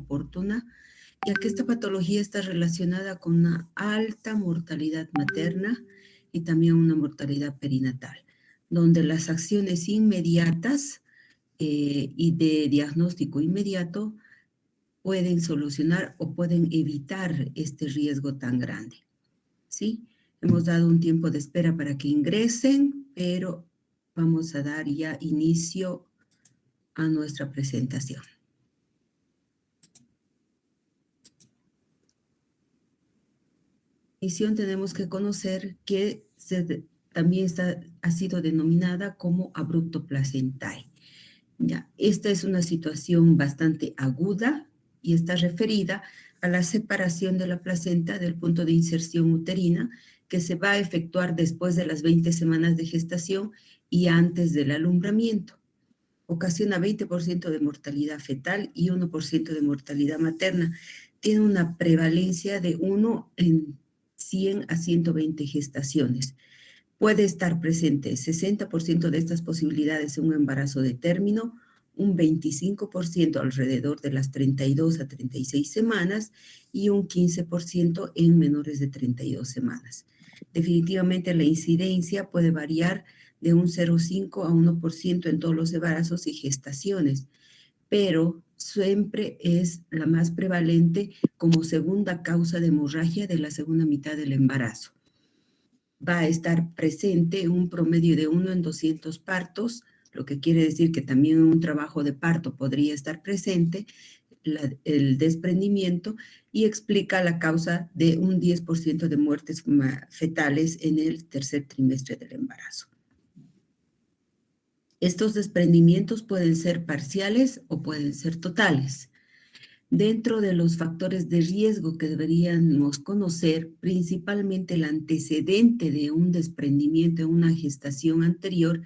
oportuna, ya que esta patología está relacionada con una alta mortalidad materna y también una mortalidad perinatal, donde las acciones inmediatas y de diagnóstico inmediato pueden solucionar o pueden evitar este riesgo tan grande, ¿sí? Hemos dado un tiempo de espera para que ingresen, pero vamos a dar ya inicio a nuestra presentación. Tenemos que conocer que también ha sido denominada como abrupto placentae. Ya, esta es una situación bastante aguda y está referida a la separación de la placenta del punto de inserción uterina que se va a efectuar después de las 20 semanas de gestación y antes del alumbramiento. Ocasiona 20% de mortalidad fetal y 1% de mortalidad materna. Tiene una prevalencia de 1 en 100 a 120 gestaciones. Puede estar presente 60% de estas posibilidades en un embarazo de término, un 25% alrededor de las 32 a 36 semanas y un 15% en menores de 32 semanas. Definitivamente la incidencia puede variar de un 0,5 a 1% en todos los embarazos y gestaciones, pero siempre es la más prevalente como segunda causa de hemorragia de la segunda mitad del embarazo. Va a estar presente un promedio de 1 en 200 partos, lo que quiere decir que también en un trabajo de parto podría estar presente el desprendimiento y explica la causa de un 10% de muertes fetales en el tercer trimestre del embarazo. Estos desprendimientos pueden ser parciales o pueden ser totales. Dentro de los factores de riesgo que deberíamos conocer, principalmente el antecedente de un desprendimiento en una gestación anterior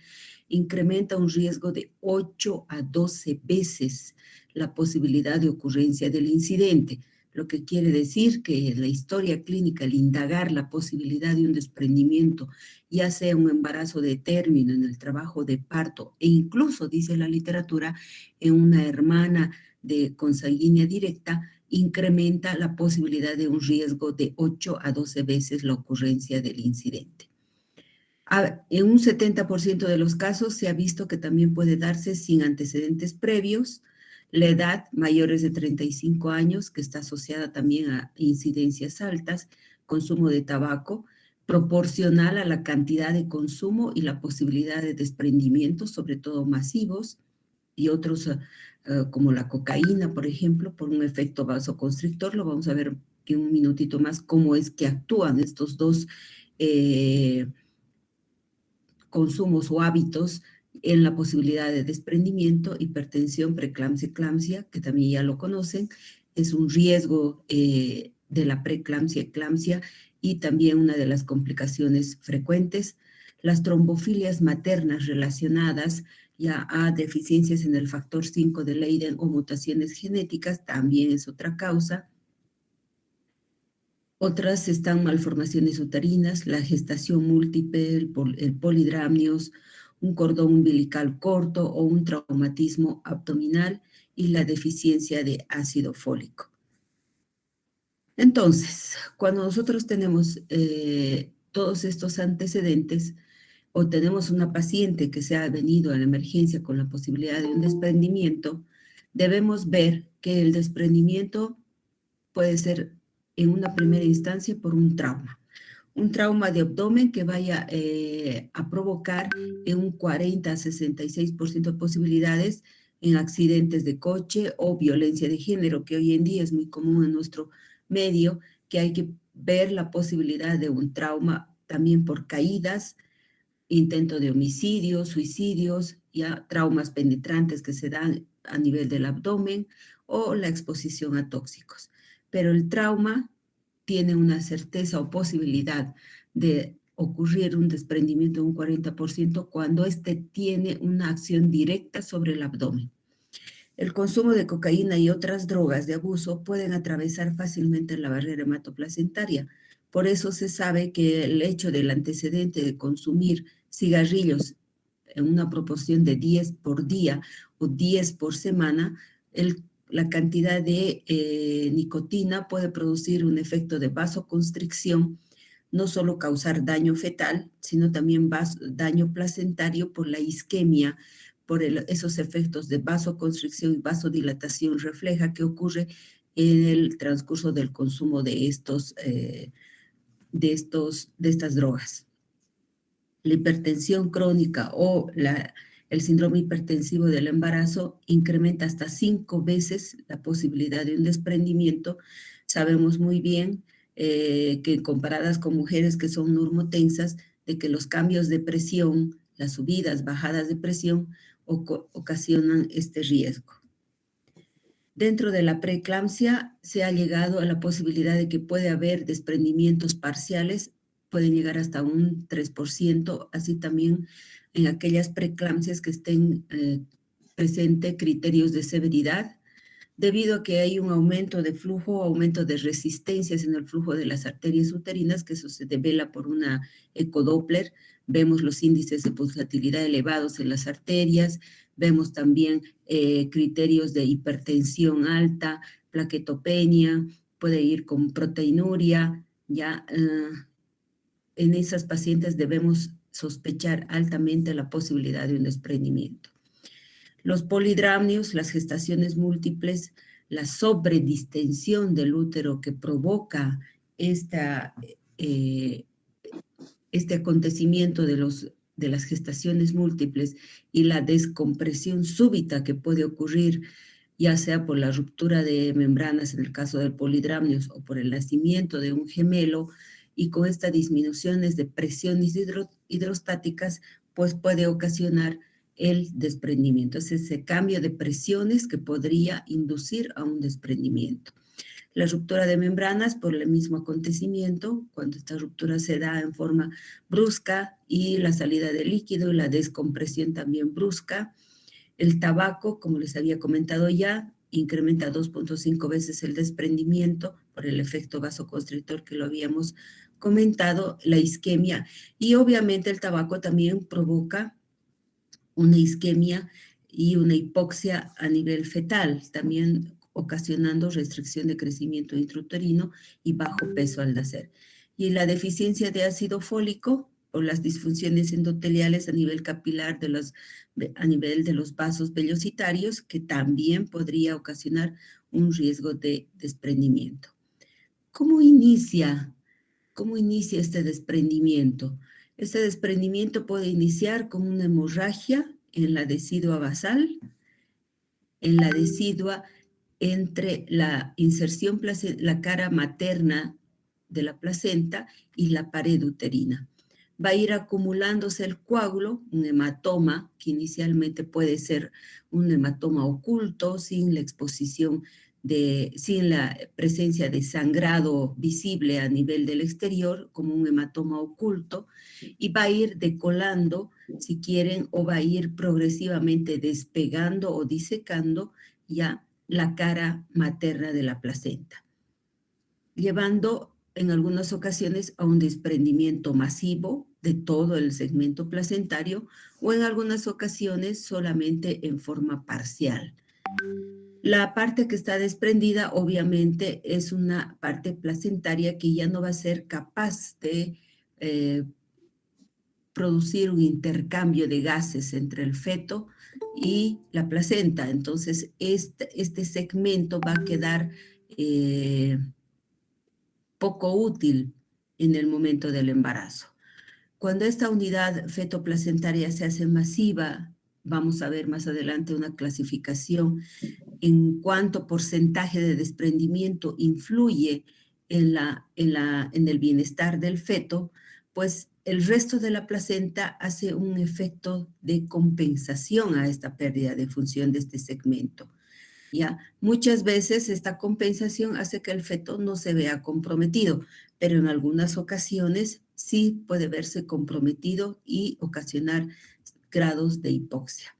incrementa un riesgo de 8 a 12 veces la posibilidad de ocurrencia del incidente, lo que quiere decir que en la historia clínica, al indagar la posibilidad de un desprendimiento, ya sea un embarazo de término, en el trabajo de parto e incluso, dice la literatura, en una hermana de consanguínea directa, incrementa la posibilidad de un riesgo de 8 a 12 veces la ocurrencia del incidente. En un 70% de los casos se ha visto que también puede darse sin antecedentes previos, la edad mayores de 35 años, que está asociada también a incidencias altas, consumo de tabaco, proporcional a la cantidad de consumo y la posibilidad de desprendimientos, sobre todo masivos, y otros como la cocaína, por ejemplo, por un efecto vasoconstrictor. Lo vamos a ver en un minutito más cómo es que actúan estos dos consumos o hábitos en la posibilidad de desprendimiento. Hipertensión, preeclampsia, eclampsia, que también ya lo conocen, es un riesgo de la preeclampsia, eclampsia, y también una de las complicaciones frecuentes. Las trombofilias maternas relacionadas ya a deficiencias en el factor 5 de Leiden o mutaciones genéticas también es otra causa. Otras están malformaciones uterinas, la gestación múltiple, el polidramnios, un cordón umbilical corto o un traumatismo abdominal y la deficiencia de ácido fólico. Entonces, cuando nosotros tenemos todos estos antecedentes o tenemos una paciente que se ha venido a la emergencia con la posibilidad de un desprendimiento, debemos ver que el desprendimiento puede ser en una primera instancia por un trauma de abdomen que vaya a provocar en un 40 a 66% de posibilidades en accidentes de coche o violencia de género, que hoy en día es muy común en nuestro medio, que hay que ver la posibilidad de un trauma también por caídas, intento de homicidio, suicidios, ya traumas penetrantes que se dan a nivel del abdomen o la exposición a tóxicos. Pero el trauma tiene una certeza o posibilidad de ocurrir un desprendimiento de un 40% cuando éste tiene una acción directa sobre el abdomen. El consumo de cocaína y otras drogas de abuso pueden atravesar fácilmente la barrera hematoplacentaria. Por eso se sabe que el hecho del antecedente de consumir cigarrillos en una proporción de 10 por día o 10 por semana, la cantidad de nicotina puede producir un efecto de vasoconstricción, no solo causar daño fetal, sino también daño placentario por la isquemia, por esos efectos de vasoconstricción y vasodilatación refleja que ocurre en el transcurso del consumo de estas drogas. La hipertensión crónica o el síndrome hipertensivo del embarazo incrementa hasta 5 veces la posibilidad de un desprendimiento. Sabemos muy bien que comparadas con mujeres que son normotensas, de que los cambios de presión, las subidas, bajadas de presión, ocasionan este riesgo. Dentro de la preeclampsia se ha llegado a la posibilidad de que puede haber desprendimientos parciales, pueden llegar hasta un 3%, así también en aquellas preeclampsias que estén presentes criterios de severidad, debido a que hay un aumento de flujo, aumento de resistencias en el flujo de las arterias uterinas, que eso se devela por una ecodoppler. Vemos los índices de pulsatilidad elevados en las arterias, vemos también criterios de hipertensión alta, plaquetopenia, puede ir con proteinuria, ya en esas pacientes debemos sospechar altamente la posibilidad de un desprendimiento. Los polidramnios, las gestaciones múltiples, la sobredistensión del útero que provoca este acontecimiento de las gestaciones múltiples y la descompresión súbita que puede ocurrir, ya sea por la ruptura de membranas en el caso del polidramnios o por el nacimiento de un gemelo, y con estas disminuciones de presiones hidrostáticas, pues puede ocasionar el desprendimiento. Es ese cambio de presiones que podría inducir a un desprendimiento. La ruptura de membranas por el mismo acontecimiento, cuando esta ruptura se da en forma brusca y la salida de líquido y la descompresión también brusca. El tabaco, como les había comentado ya, incrementa 2.5 veces el desprendimiento por el efecto vasoconstrictor que lo habíamos comentado, la isquemia, y obviamente el tabaco también provoca una isquemia y una hipoxia a nivel fetal, también ocasionando restricción de crecimiento intrauterino y bajo peso al nacer. Y la deficiencia de ácido fólico o las disfunciones endoteliales a nivel capilar, a nivel de los vasos vellositarios, que también podría ocasionar un riesgo de desprendimiento. ¿Cómo inicia este desprendimiento? Este desprendimiento puede iniciar con una hemorragia en la decidua basal, en la decidua entre la inserción, la cara materna de la placenta y la pared uterina. Va a ir acumulándose el coágulo, un hematoma, que inicialmente puede ser un hematoma oculto, sin la exposición sin la presencia de sangrado visible a nivel del exterior, como un hematoma oculto, y va a ir decolando, si quieren, o va a ir progresivamente despegando o disecando ya la cara materna de la placenta, llevando en algunas ocasiones a un desprendimiento masivo de todo el segmento placentario o en algunas ocasiones solamente en forma parcial. La parte que está desprendida obviamente es una parte placentaria que ya no va a ser capaz de producir un intercambio de gases entre el feto y la placenta. Entonces, este segmento va a quedar poco útil en el momento del embarazo. Cuando esta unidad fetoplacentaria se hace masiva, vamos a ver más adelante una clasificación en cuánto porcentaje de desprendimiento influye en el bienestar del feto, pues el resto de la placenta hace un efecto de compensación a esta pérdida de función de este segmento. ¿Ya? Muchas veces esta compensación hace que el feto no se vea comprometido, pero en algunas ocasiones sí puede verse comprometido y ocasionar grados de hipoxia.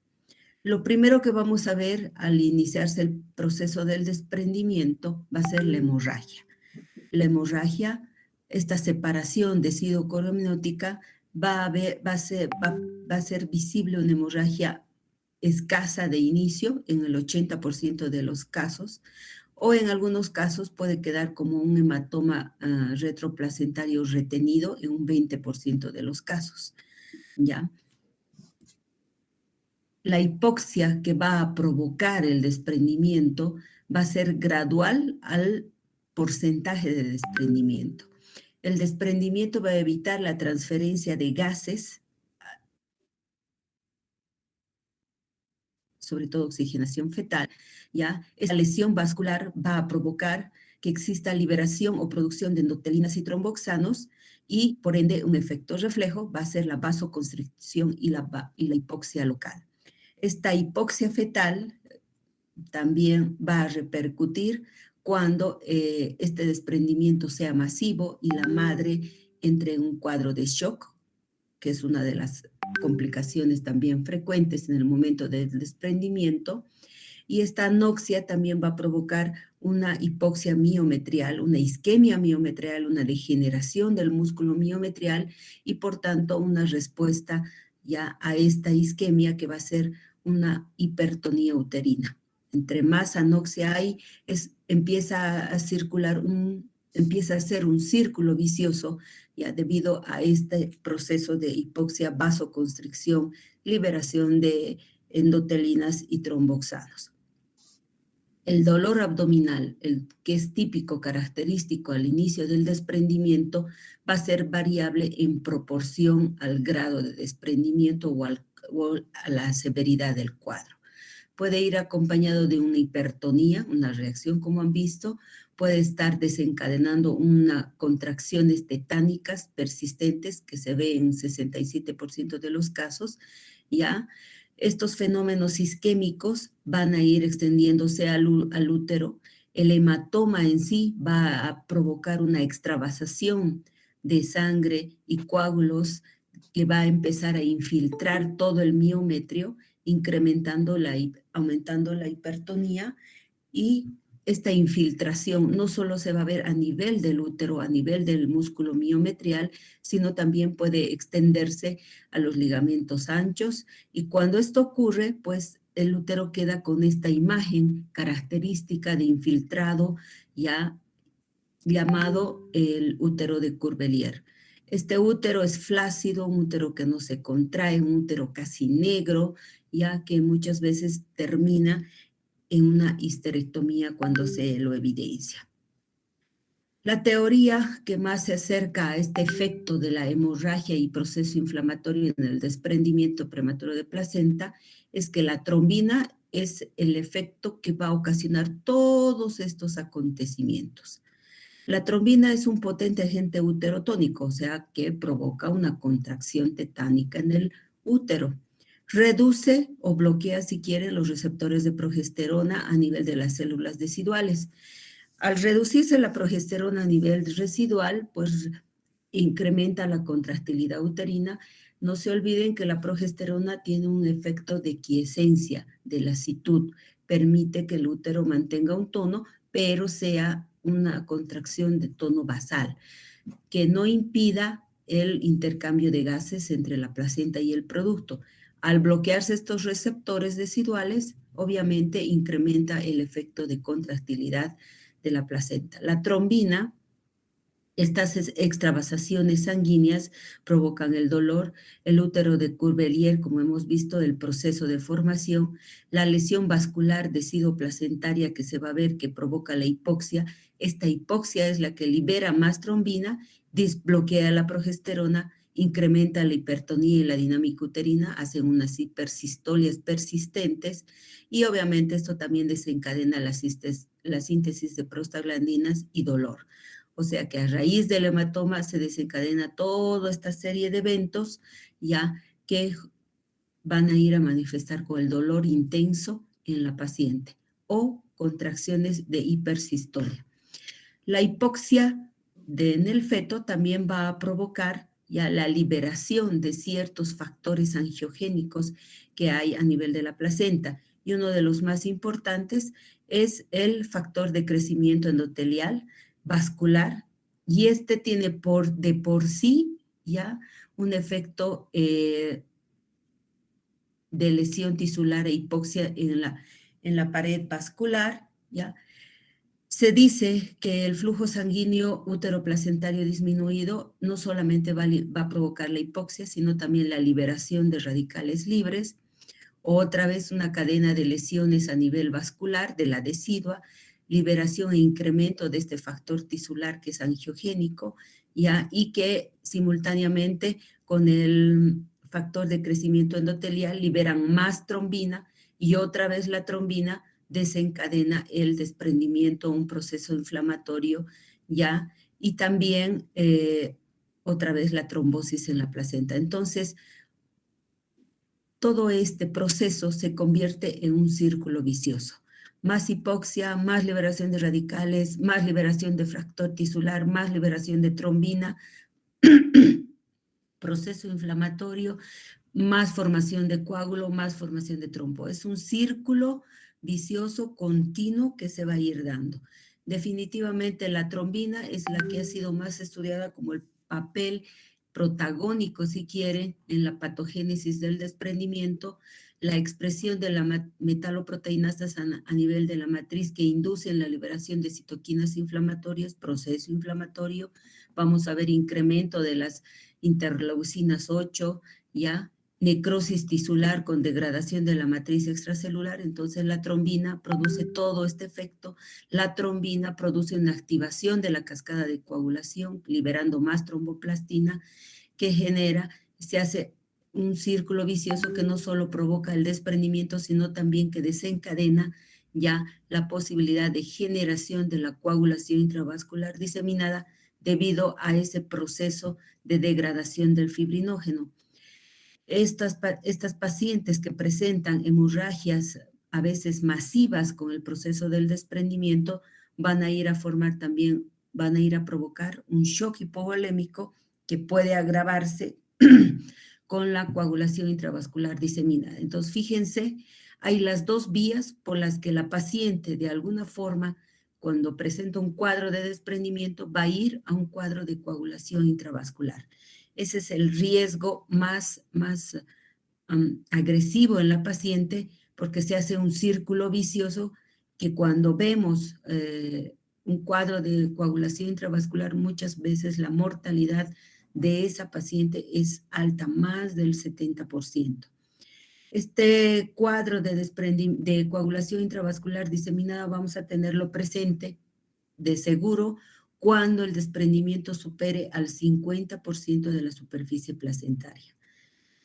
Lo primero que vamos a ver al iniciarse el proceso del desprendimiento va a ser la hemorragia. La hemorragia, esta separación decidocoromniótica, va a ser visible una hemorragia escasa de inicio en el 80% de los casos, o en algunos casos puede quedar como un hematoma retroplacentario retenido en un 20% de los casos, ¿ya? La hipoxia que va a provocar el desprendimiento va a ser gradual al porcentaje de desprendimiento. El desprendimiento va a evitar la transferencia de gases, sobre todo oxigenación fetal, ¿ya? Esta lesión vascular va a provocar que exista liberación o producción de endotelinas y tromboxanos y, por ende, un efecto reflejo va a ser la vasoconstricción y la hipoxia local. Esta hipoxia fetal también va a repercutir cuando este desprendimiento sea masivo y la madre entre en un cuadro de shock, que es una de las complicaciones también frecuentes en el momento del desprendimiento, y esta anoxia también va a provocar una hipoxia miometrial, una isquemia miometrial, una degeneración del músculo miometrial y por tanto una respuesta ya a esta isquemia que va a ser una hipertonía uterina. Entre más anoxia hay, empieza a circular empieza a ser un círculo vicioso ya debido a este proceso de hipoxia, vasoconstricción, liberación de endotelinas y tromboxanos. El dolor abdominal, el que es típico, característico al inicio del desprendimiento, va a ser variable en proporción al grado de desprendimiento o a la severidad del cuadro. Puede ir acompañado de una hipertonía, una reacción como han visto, puede estar desencadenando unas contracciones tetánicas persistentes que se ve en 67% de los casos, ¿ya? Estos fenómenos isquémicos van a ir extendiéndose al útero. El hematoma en sí va a provocar una extravasación de sangre y coágulos que va a empezar a infiltrar todo el miometrio, aumentando la hipertonía, y esta infiltración no solo se va a ver a nivel del útero, a nivel del músculo miometrial, sino también puede extenderse a los ligamentos anchos, y cuando esto ocurre, pues el útero queda con esta imagen característica de infiltrado ya llamado el útero de Curbelier. Este útero es flácido, un útero que no se contrae, un útero casi negro, ya que muchas veces termina en una histerectomía cuando se lo evidencia. La teoría que más se acerca a este efecto de la hemorragia y proceso inflamatorio en el desprendimiento prematuro de placenta es que la trombina es el efecto que va a ocasionar todos estos acontecimientos. La trombina es un potente agente uterotónico, o sea, que provoca una contracción tetánica en el útero. Reduce o bloquea, si quieren, los receptores de progesterona a nivel de las células deciduales. Al reducirse la progesterona a nivel residual, pues incrementa la contractilidad uterina. No se olviden que la progesterona tiene un efecto de quiescencia, de lasitud. Permite que el útero mantenga un tono, pero sea una contracción de tono basal, que no impida el intercambio de gases entre la placenta y el producto. Al bloquearse estos receptores deciduales, obviamente incrementa el efecto de contractilidad de la placenta. La trombina, estas extravasaciones sanguíneas provocan el dolor, el útero de Curbelier, como hemos visto, el proceso de formación, la lesión vascular decidoplacentaria que se va a ver que provoca la hipoxia. Esta hipoxia es la que libera más trombina, desbloquea la progesterona, incrementa la hipertonía y la dinámica uterina, hacen unas hipersistolias persistentes y obviamente esto también desencadena la síntesis de prostaglandinas y dolor. O sea que a raíz del hematoma se desencadena toda esta serie de eventos ya que van a ir a manifestar con el dolor intenso en la paciente o contracciones de hipersistolia. La hipoxia en el feto también va a provocar ya la liberación de ciertos factores angiogénicos que hay a nivel de la placenta. Y uno de los más importantes es el factor de crecimiento endotelial vascular, y este tiene de por sí ya un efecto de lesión tisular e hipoxia en la pared vascular, ¿ya? Se dice que el flujo sanguíneo útero-placentario disminuido no solamente va a provocar la hipoxia, sino también la liberación de radicales libres, otra vez una cadena de lesiones a nivel vascular de la decidua, liberación e incremento de este factor tisular que es angiogénico, ¿ya? Y que simultáneamente con el factor de crecimiento endotelial liberan más trombina y otra vez la trombina desencadena el desprendimiento, un proceso inflamatorio, ¿ya? Y también otra vez la trombosis en la placenta. Entonces, todo este proceso se convierte en un círculo vicioso. Más hipoxia, más liberación de radicales, más liberación de factor tisular, más liberación de trombina, proceso inflamatorio, más formación de coágulo, más formación de trombo. Es un círculo vicioso continuo que se va a ir dando. Definitivamente la trombina es la que ha sido más estudiada como el papel protagónico, si quieren, en la patogénesis del desprendimiento, la expresión de la metaloproteínasas a nivel de la matriz que inducen la liberación de citoquinas inflamatorias, proceso inflamatorio. Vamos a ver incremento de las interleucinas 8, ¿ya? Necrosis tisular con degradación de la matriz extracelular, entonces la trombina produce todo este efecto. La trombina produce una activación de la cascada de coagulación, liberando más tromboplastina, que se hace un círculo vicioso que no solo provoca el desprendimiento, sino también que desencadena ya la posibilidad de generación de la coagulación intravascular diseminada debido a ese proceso de degradación del fibrinógeno. Estas pacientes que presentan hemorragias a veces masivas con el proceso del desprendimiento van a ir a formar también, van a ir a provocar un shock hipovolémico que puede agravarse con la coagulación intravascular diseminada. Entonces, fíjense, hay las dos vías por las que la paciente de alguna forma, cuando presenta un cuadro de desprendimiento, va a ir a un cuadro de coagulación intravascular. Ese es el riesgo más agresivo en la paciente porque se hace un círculo vicioso que cuando vemos un cuadro de coagulación intravascular, muchas veces la mortalidad de esa paciente es alta, más del 70%. Este cuadro de coagulación intravascular diseminada vamos a tenerlo presente de seguro cuando el desprendimiento supere al 50% de la superficie placentaria,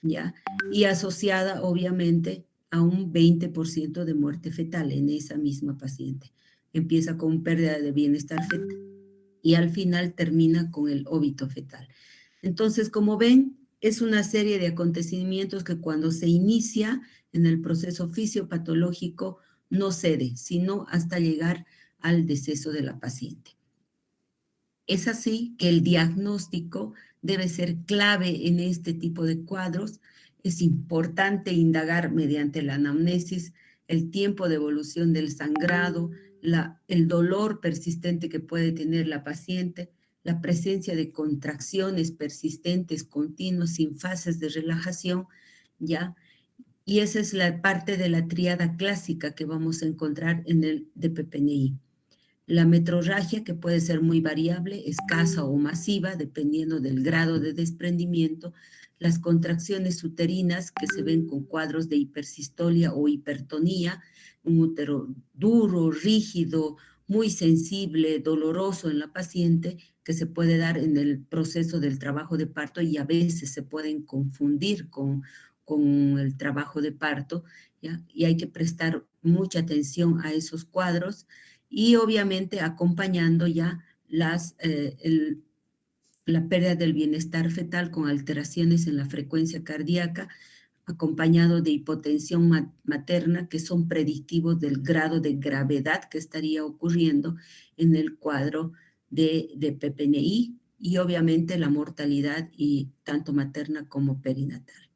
¿ya? Y asociada, obviamente, a un 20% de muerte fetal en esa misma paciente. Empieza con pérdida de bienestar fetal y al final termina con el óbito fetal. Entonces, como ven, es una serie de acontecimientos que cuando se inicia en el proceso fisiopatológico no cede, sino hasta llegar al deceso de la paciente. Es así que el diagnóstico debe ser clave en este tipo de cuadros. Es importante indagar mediante la anamnesis el tiempo de evolución del sangrado, el dolor persistente que puede tener la paciente, la presencia de contracciones persistentes, continuas, sin fases de relajación, ¿ya? Y esa es la parte de la tríada clásica que vamos a encontrar en el DPPNI. La metrorragia, que puede ser muy variable, escasa o masiva, dependiendo del grado de desprendimiento. Las contracciones uterinas, que se ven con cuadros de hipersistolia o hipertonía, un útero duro, rígido, muy sensible, doloroso en la paciente, que se puede dar en el proceso del trabajo de parto y a veces se pueden confundir con el trabajo de parto, ¿ya? Y hay que prestar mucha atención a esos cuadros y obviamente acompañando ya la pérdida del bienestar fetal con alteraciones en la frecuencia cardíaca, acompañado de hipotensión materna, que son predictivos del grado de gravedad que estaría ocurriendo en el cuadro de PPNI y obviamente la mortalidad y tanto materna como perinatal.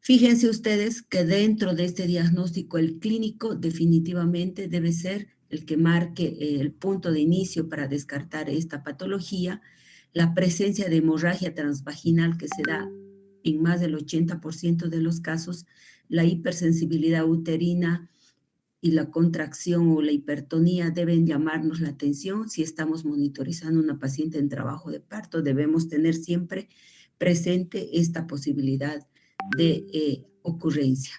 Fíjense ustedes que dentro de este diagnóstico el clínico definitivamente debe ser el que marque el punto de inicio para descartar esta patología, la presencia de hemorragia transvaginal que se da en más del 80% de los casos, La hipersensibilidad uterina y la contracción o la hipertonía deben llamarnos la atención. Si estamos monitorizando a una paciente en trabajo de parto, debemos tener siempre presente esta posibilidad de ocurrencia.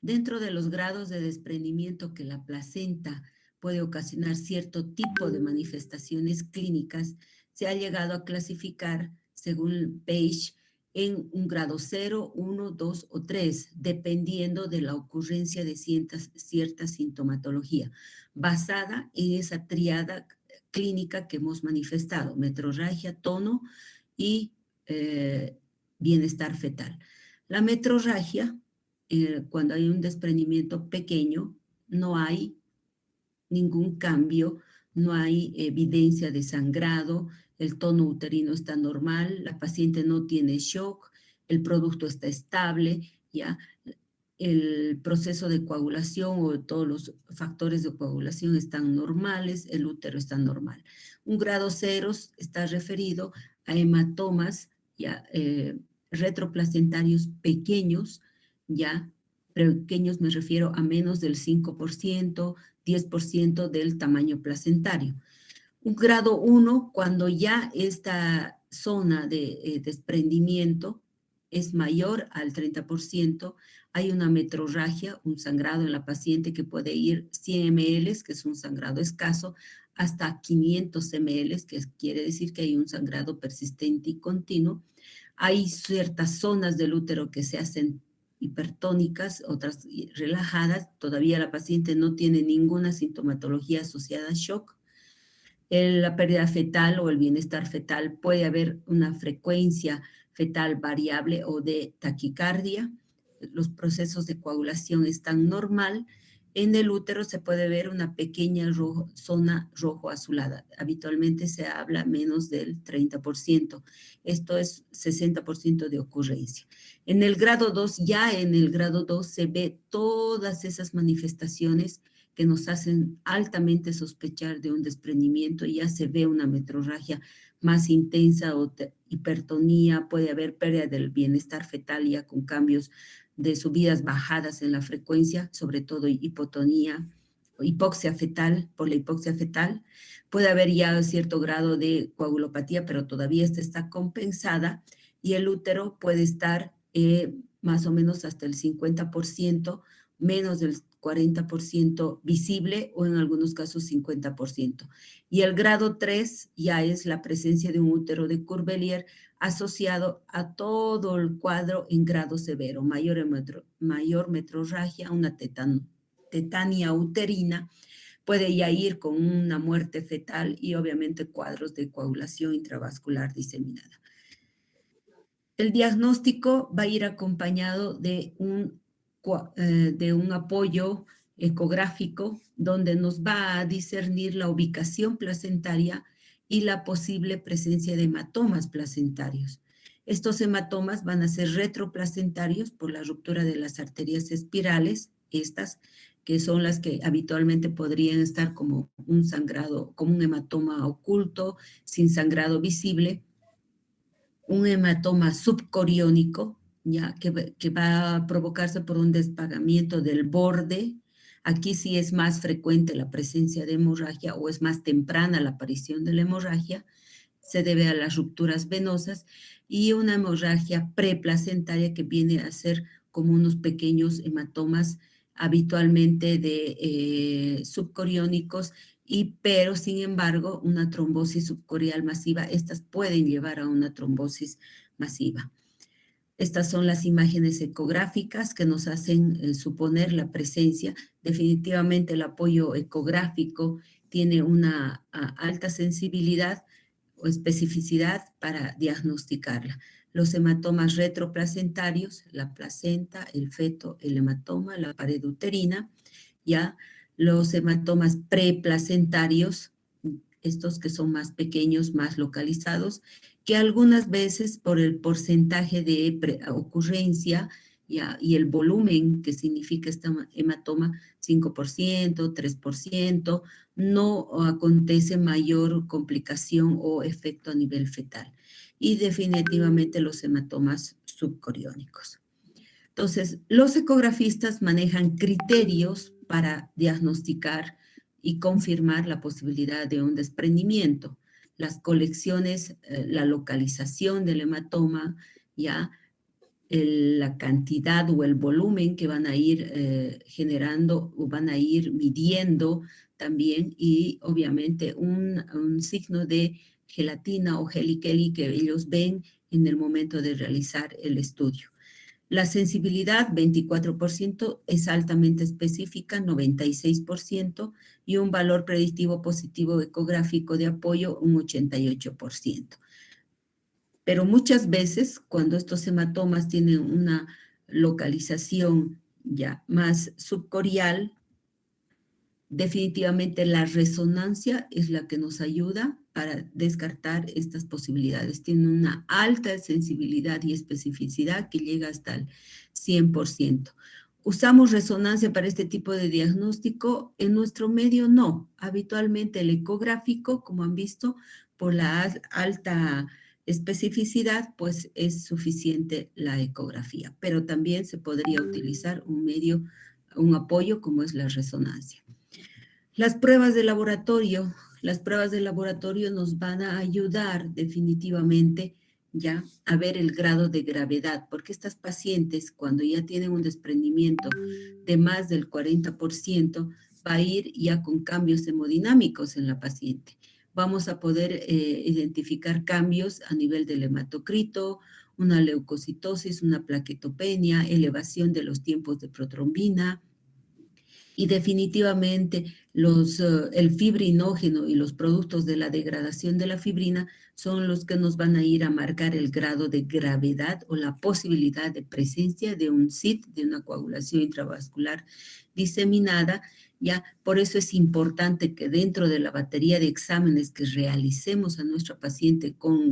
Dentro de los grados de desprendimiento que la placenta puede ocasionar cierto tipo de manifestaciones clínicas, se ha llegado a clasificar, según Page, en un grado 0, 1, 2 o 3, dependiendo de la ocurrencia de cierta sintomatología, basada en esa triada clínica que hemos manifestado: metrorragia, tono y bienestar fetal. La metrorragia, cuando hay un desprendimiento pequeño, no hay ningún cambio, no hay evidencia de sangrado, el tono uterino está normal, la paciente no tiene shock, el producto está estable, ¿ya? El proceso de coagulación o todos los factores de coagulación están normales, el útero está normal. Un grado 0 está referido a hematomas, ya, retroplacentarios pequeños, ya, pequeños me refiero a menos del 5%, 10% del tamaño placentario. Un grado 1, cuando ya esta zona de desprendimiento es mayor al 30%, hay una metrorragia, un sangrado en la paciente que puede ir 100 ml, que es un sangrado escaso, hasta 500 ml, que quiere decir que hay un sangrado persistente y continuo. Hay ciertas zonas del útero que se hacen hipertónicas, otras relajadas. Todavía la paciente no tiene ninguna sintomatología asociada a shock. La pérdida fetal o el bienestar fetal, puede haber una frecuencia fetal variable o de taquicardia. Los procesos de coagulación están normal. En el útero se puede ver una pequeña zona rojo azulada. Habitualmente se habla menos del 30%. Esto es 60% de ocurrencia. En el grado 2, ya en el grado 2 se ve todas esas manifestaciones que nos hacen altamente sospechar de un desprendimiento. Ya se ve una metrorragia más intensa o hipertonía, puede haber pérdida del bienestar fetal ya con cambios de subidas, bajadas en la frecuencia, sobre todo hipotonía, hipoxia fetal, por la hipoxia fetal. Puede haber ya cierto grado de coagulopatía, pero todavía esta está compensada y el útero puede estar más o menos hasta el 50%, menos del 40% visible o en algunos casos 50%. Y el grado 3 ya es la presencia de un útero de Curbelier asociado a todo el cuadro en grado severo, mayor metrorragia, una tetania uterina, puede ya ir con una muerte fetal y obviamente cuadros de coagulación intravascular diseminada. El diagnóstico va a ir acompañado de un apoyo ecográfico donde nos va a discernir la ubicación placentaria y la posible presencia de hematomas placentarios. Estos hematomas van a ser retroplacentarios por la ruptura de las arterias espirales, estas que son las que habitualmente podrían estar como un sangrado, como un hematoma oculto, sin sangrado visible. Un hematoma subcoriónico, ya que va a provocarse por un despagamiento del borde. Aquí sí es más frecuente la presencia de hemorragia o es más temprana la aparición de la hemorragia, se debe a las rupturas venosas, y una hemorragia preplacentaria que viene a ser como unos pequeños hematomas habitualmente de subcoriónicos, pero sin embargo una trombosis subcorial masiva, estas pueden llevar a una trombosis masiva. Estas son las imágenes ecográficas que nos hacen suponer la presencia. Definitivamente el apoyo ecográfico tiene una alta sensibilidad o especificidad para diagnosticarla. Los hematomas retroplacentarios, la placenta, el feto, el hematoma, la pared uterina, ya los hematomas preplacentarios, estos que son más pequeños, más localizados, que algunas veces por el porcentaje de ocurrencia ya, y el volumen que significa esta hematoma, 5%, 3%, no acontece mayor complicación o efecto a nivel fetal. Y definitivamente los hematomas subcoriónicos. Entonces, los ecografistas manejan criterios para diagnosticar y confirmar la posibilidad de un desprendimiento. Las colecciones, la localización del hematoma, ya la cantidad o el volumen que van a ir generando o van a ir midiendo también, y obviamente un signo de gelatina o Kelly que ellos ven en el momento de realizar el estudio. La sensibilidad, 24%, es altamente específica, 96%, y un valor predictivo positivo ecográfico de apoyo, un 88%. Pero muchas veces, cuando estos hematomas tienen una localización ya más subcorial, definitivamente la resonancia es la que nos ayuda para descartar estas posibilidades. Tiene una alta sensibilidad y especificidad que llega hasta el 100%. ¿Usamos resonancia para este tipo de diagnóstico? En nuestro medio no. Habitualmente el ecográfico, como han visto, por la alta especificidad, pues es suficiente la ecografía. Pero también se podría utilizar un medio, un apoyo como es la resonancia. Las pruebas de laboratorio nos van a ayudar definitivamente ya a ver el grado de gravedad, porque estas pacientes cuando ya tienen un desprendimiento de más del 40%, va a ir ya con cambios hemodinámicos en la paciente. Vamos a poder identificar cambios a nivel del hematocrito, una leucocitosis, una plaquetopenia, elevación de los tiempos de protrombina, y definitivamente el fibrinógeno y los productos de la degradación de la fibrina son los que nos van a ir a marcar el grado de gravedad o la posibilidad de presencia de un SID, de una coagulación intravascular diseminada. Ya, por eso es importante que dentro de la batería de exámenes que realicemos a nuestra paciente con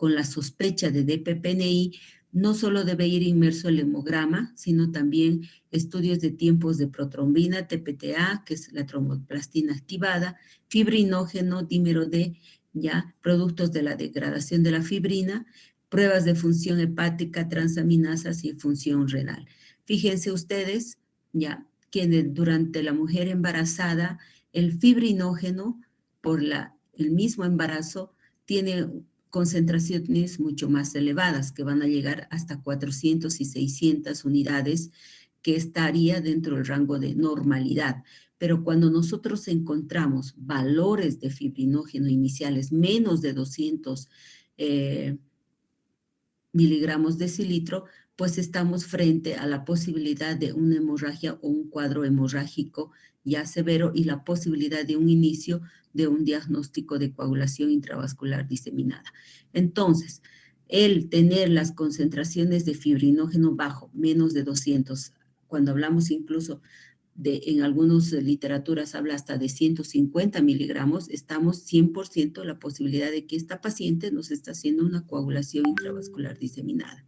la sospecha de DPPNI, no solo debe ir inmerso el hemograma, sino también estudios de tiempos de protrombina, TPTA, que es la tromboplastina activada, fibrinógeno, dímero D, ya, productos de la degradación de la fibrina, pruebas de función hepática, transaminasas y función renal. Fíjense ustedes, ya, que durante la mujer embarazada, el fibrinógeno, por el mismo embarazo, tiene concentraciones mucho más elevadas, que van a llegar hasta 400 y 600 unidades, que estaría dentro del rango de normalidad. Pero cuando nosotros encontramos valores de fibrinógeno iniciales menos de 200 miligramos decilitro, pues estamos frente a la posibilidad de una hemorragia o un cuadro hemorrágico ya severo y la posibilidad de un inicio de un diagnóstico de coagulación intravascular diseminada. Entonces, el tener las concentraciones de fibrinógeno bajo, menos de 200, cuando hablamos incluso en algunas literaturas habla hasta de 150 miligramos, estamos 100% la posibilidad de que esta paciente nos está haciendo una coagulación intravascular diseminada.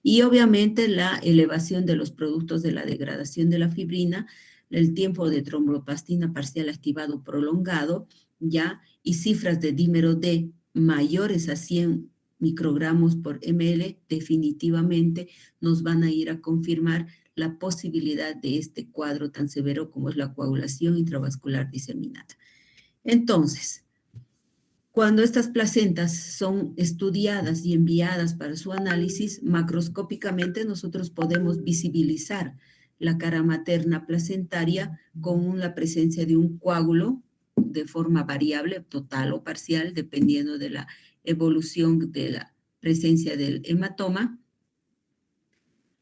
Y obviamente la elevación de los productos de la degradación de la fibrina, el tiempo de tromboplastina parcial activado prolongado, ya, y cifras de dímero D mayores a 100 microgramos por ml, definitivamente nos van a ir a confirmar la posibilidad de este cuadro tan severo como es la coagulación intravascular diseminada. Entonces, cuando estas placentas son estudiadas y enviadas para su análisis, macroscópicamente nosotros podemos visibilizar la cara materna placentaria con la presencia de un coágulo de forma variable, total o parcial, dependiendo de la evolución de la presencia del hematoma.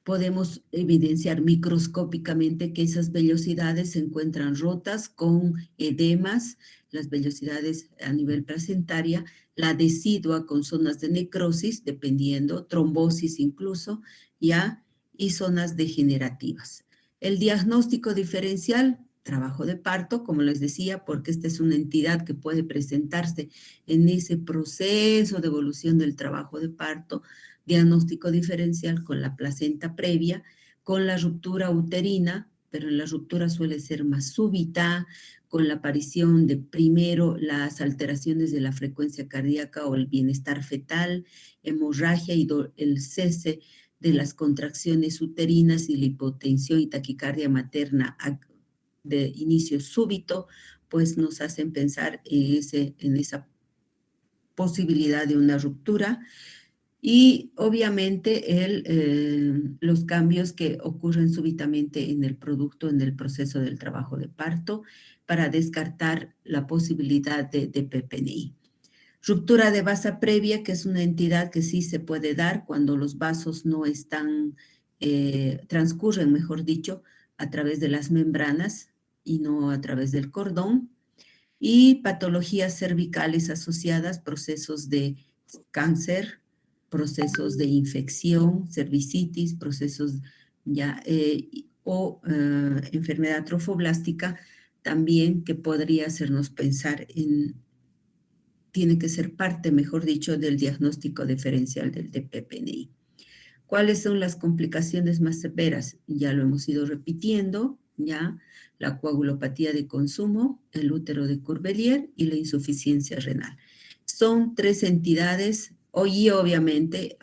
Podemos evidenciar microscópicamente que esas vellosidades se encuentran rotas con edemas, las vellosidades a nivel placentaria, la decidua con zonas de necrosis, dependiendo, trombosis incluso, ya, y zonas degenerativas. El diagnóstico diferencial, trabajo de parto, como les decía, porque esta es una entidad que puede presentarse en ese proceso de evolución del trabajo de parto, diagnóstico diferencial con la placenta previa, con la ruptura uterina, pero la ruptura suele ser más súbita, con la aparición de primero las alteraciones de la frecuencia cardíaca o el bienestar fetal, hemorragia y el cese de las contracciones uterinas y la hipotensión y taquicardia materna de inicio súbito, pues nos hacen pensar en esa posibilidad de una ruptura. Y obviamente los cambios que ocurren súbitamente en el producto, en el proceso del trabajo de parto, para descartar la posibilidad de PPNI. Ruptura de vasa previa, que es una entidad que sí se puede dar cuando los vasos no están, transcurren, mejor dicho, a través de las membranas y no a través del cordón. Y patologías cervicales asociadas, procesos de cáncer, procesos de infección, cervicitis, procesos ya, enfermedad trofoblástica, también que podría hacernos pensar tiene que ser parte, mejor dicho, del diagnóstico diferencial del DPPNI. ¿Cuáles son las complicaciones más severas? Ya lo hemos ido repitiendo, ya la coagulopatía de consumo, el útero de Curbelier y la insuficiencia renal. Son 3 entidades, y obviamente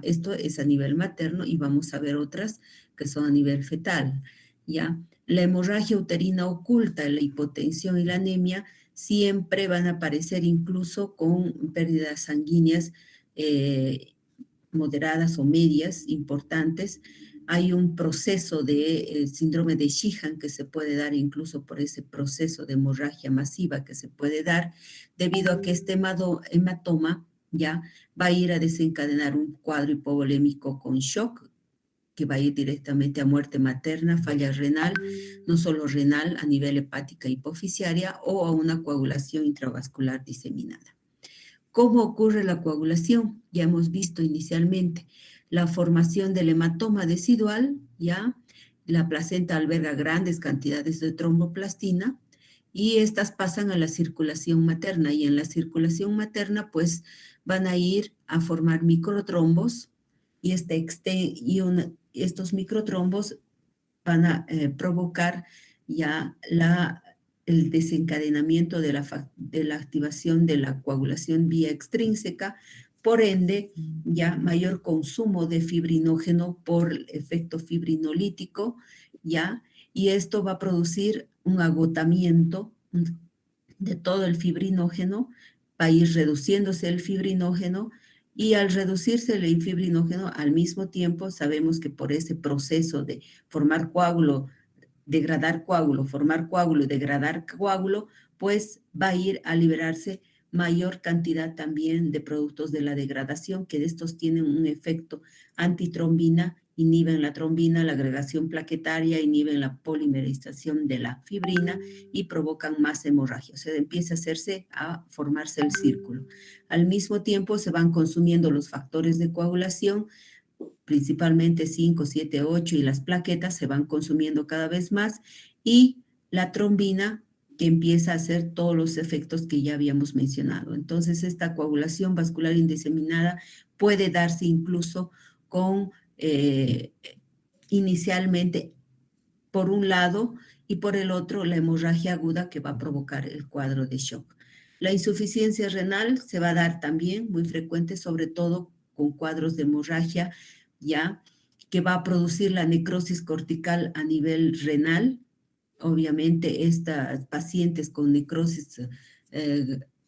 esto es a nivel materno y vamos a ver otras que son a nivel fetal, ¿ya? La hemorragia uterina oculta, la hipotensión y la anemia siempre van a aparecer incluso con pérdidas sanguíneas moderadas o medias importantes. Hay un proceso de síndrome de Sheehan que se puede dar incluso por ese proceso de hemorragia masiva que se puede dar debido a que este hematoma ya va a ir a desencadenar un cuadro hipovolémico con shock que va a ir directamente a muerte materna, falla renal, no solo renal, a nivel hepática hipoficiaria o a una coagulación intravascular diseminada. ¿Cómo ocurre la coagulación? Ya hemos visto inicialmente la formación del hematoma decidual, ya la placenta alberga grandes cantidades de tromboplastina y estas pasan a la circulación materna y en la circulación materna pues van a ir a formar microtrombos y, estos microtrombos van a provocar ya el desencadenamiento de la activación de la coagulación vía extrínseca, por ende, ya mayor consumo de fibrinógeno por el efecto fibrinolítico, ya, y esto va a producir un agotamiento de todo el fibrinógeno, va a ir reduciéndose el fibrinógeno, y al reducirse el fibrinógeno, al mismo tiempo sabemos que por ese proceso de formar coágulo, degradar coágulo, formar coágulo y degradar coágulo, pues va a ir a liberarse mayor cantidad también de productos de la degradación, que de estos tienen un efecto antitrombina, inhiben la trombina, la agregación plaquetaria, inhiben la polimerización de la fibrina y provocan más hemorragia. O sea, empieza a formarse el círculo. Al mismo tiempo se van consumiendo los factores de coagulación, principalmente 5, 7, 8 y las plaquetas se van consumiendo cada vez más y la trombina que empieza a hacer todos los efectos que ya habíamos mencionado. Entonces, esta coagulación vascular indiseminada puede darse incluso con inicialmente por un lado y por el otro la hemorragia aguda que va a provocar el cuadro de shock. La insuficiencia renal se va a dar también muy frecuente, sobre todo con cuadros de hemorragia, ya que va a producir la necrosis cortical a nivel renal. Obviamente, estas pacientes con necrosis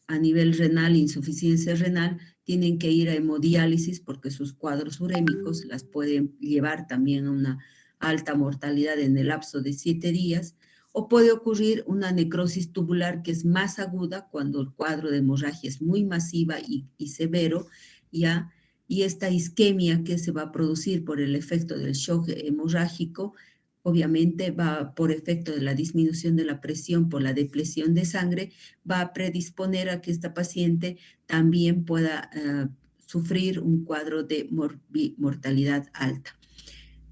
a nivel renal, insuficiencia renal, tienen que ir a hemodiálisis porque sus cuadros urémicos las pueden llevar también a una alta mortalidad en el lapso de 7 días, o puede ocurrir una necrosis tubular que es más aguda cuando el cuadro de hemorragia es muy masiva y severo, ya, y esta isquemia que se va a producir por el efecto del shock hemorrágico, obviamente va por efecto de la disminución de la presión por la depresión de sangre, va a predisponer a que esta paciente también pueda sufrir un cuadro de mortalidad alta.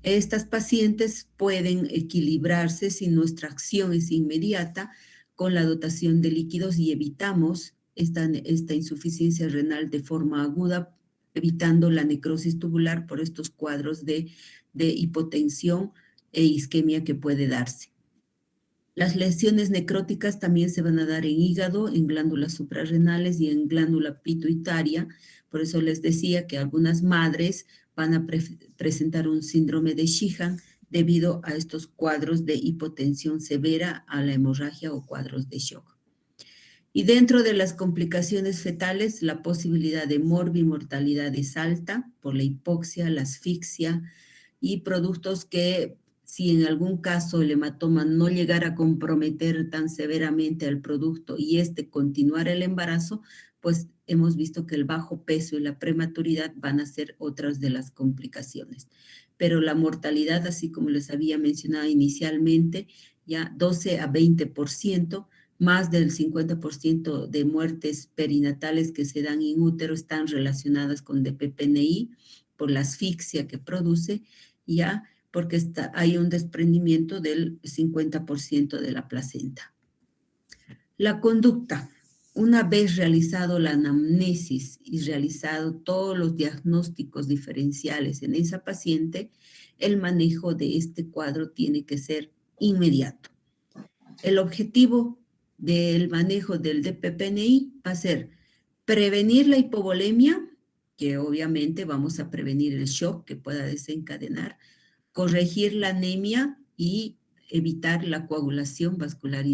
Estas pacientes pueden equilibrarse si nuestra acción es inmediata con la dotación de líquidos y evitamos esta insuficiencia renal de forma aguda, evitando la necrosis tubular por estos cuadros de hipotensión e isquemia que puede darse. Las lesiones necróticas también se van a dar en hígado, en glándulas suprarrenales y en glándula pituitaria. Por eso les decía que algunas madres van a presentar un síndrome de Sheehan debido a estos cuadros de hipotensión severa, a la hemorragia o cuadros de shock. Y dentro de las complicaciones fetales, la posibilidad de morbimortalidad es alta por la hipoxia, la asfixia y productos que, si en algún caso el hematoma no llegara a comprometer tan severamente al producto y continuar el embarazo, pues hemos visto que el bajo peso y la prematuridad van a ser otras de las complicaciones. Pero la mortalidad, así como les había mencionado inicialmente, ya 12 a 20%, más del 50% de muertes perinatales que se dan in útero están relacionadas con DPPNI por la asfixia que produce, ya porque hay un desprendimiento del 50% de la placenta. La conducta. Una vez realizado la anamnesis y realizado todos los diagnósticos diferenciales en esa paciente, el manejo de este cuadro tiene que ser inmediato. El objetivo del manejo del DPPNI va a ser prevenir la hipovolemia, que obviamente vamos a prevenir el shock que pueda desencadenar, corregir la anemia y evitar la coagulación vascular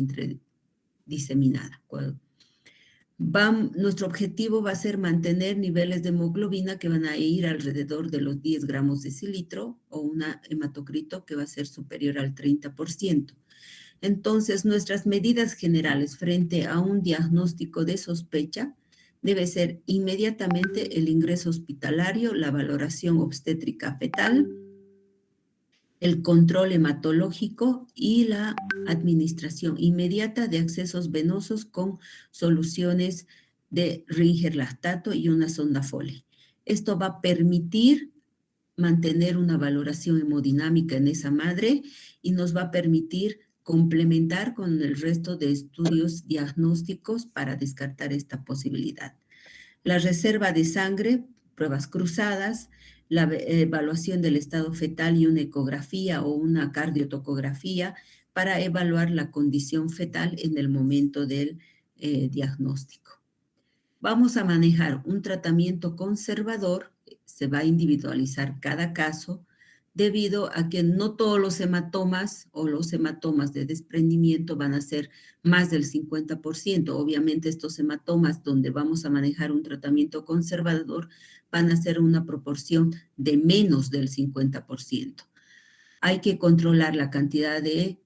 diseminada. Nuestro objetivo va a ser mantener niveles de hemoglobina que van a ir alrededor de los 10 gramos decilitro o una hematocrito que va a ser superior al 30%. Entonces, nuestras medidas generales frente a un diagnóstico de sospecha debe ser inmediatamente el ingreso hospitalario, la valoración obstétrica fetal, el control hematológico y la administración inmediata de accesos venosos con soluciones de Ringer lactato y una sonda Foley. Esto va a permitir mantener una valoración hemodinámica en esa madre y nos va a permitir complementar con el resto de estudios diagnósticos para descartar esta posibilidad. La reserva de sangre, pruebas cruzadas, la evaluación del estado fetal y una ecografía o una cardiotocografía para evaluar la condición fetal en el momento del diagnóstico. Vamos a manejar un tratamiento conservador, se va a individualizar cada caso, debido a que no todos los hematomas o los hematomas de desprendimiento van a ser más del 50%. Obviamente estos hematomas donde vamos a manejar un tratamiento conservador van a ser una proporción de menos del 50%. Hay que controlar la cantidad de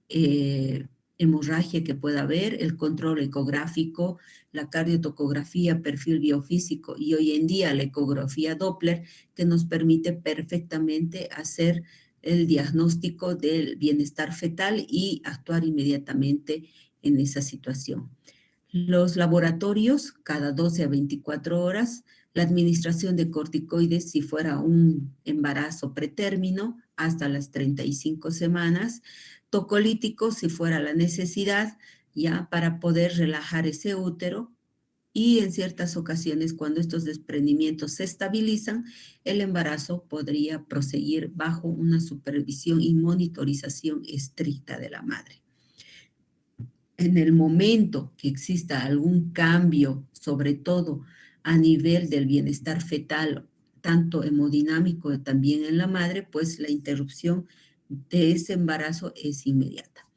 hemorragia que pueda haber, el control ecográfico, la cardiotocografía, perfil biofísico y hoy en día la ecografía Doppler que nos permite perfectamente hacer el diagnóstico del bienestar fetal y actuar inmediatamente en esa situación. Los laboratorios cada 12 a 24 horas, la administración de corticoides si fuera un embarazo pretérmino hasta las 35 semanas, tocolíticos si fuera la necesidad, ya para poder relajar ese útero y en ciertas ocasiones cuando estos desprendimientos se estabilizan, el embarazo podría proseguir bajo una supervisión y monitorización estricta de la madre. En el momento que exista algún cambio, sobre todo a nivel del bienestar fetal, tanto hemodinámico también en la madre, pues la interrupción de ese embarazo es inmediata.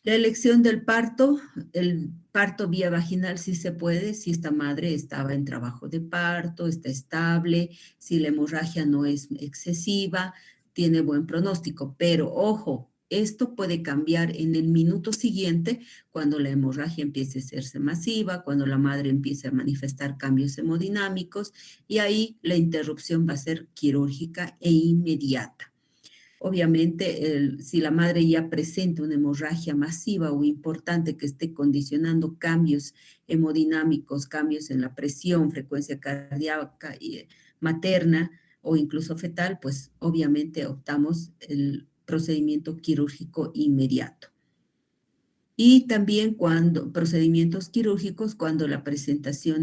La elección del parto, el parto vía vaginal sí se puede si esta madre estaba en trabajo de parto, está estable, si la hemorragia no es excesiva, tiene buen pronóstico, pero ojo, esto puede cambiar en el minuto siguiente cuando la hemorragia empiece a hacerse masiva, cuando la madre empiece a manifestar cambios hemodinámicos y ahí la interrupción va a ser quirúrgica e inmediata. Obviamente, si la madre ya presenta una hemorragia masiva o importante que esté condicionando cambios hemodinámicos, cambios en la presión, frecuencia cardíaca materna o incluso fetal, pues obviamente optamos el procedimiento quirúrgico inmediato. Y también procedimientos quirúrgicos cuando la presentación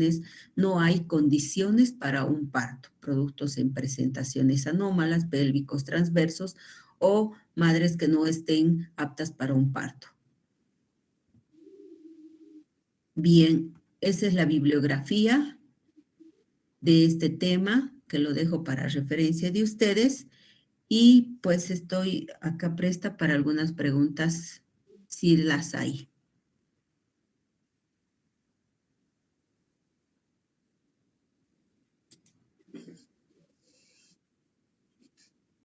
no hay condiciones para un parto, productos en presentaciones anómalas, pélvicos transversos o madres que no estén aptas para un parto. Bien, esa es la bibliografía de este tema. que lo dejo para referencia de ustedes y pues estoy acá presta para algunas preguntas si las hay.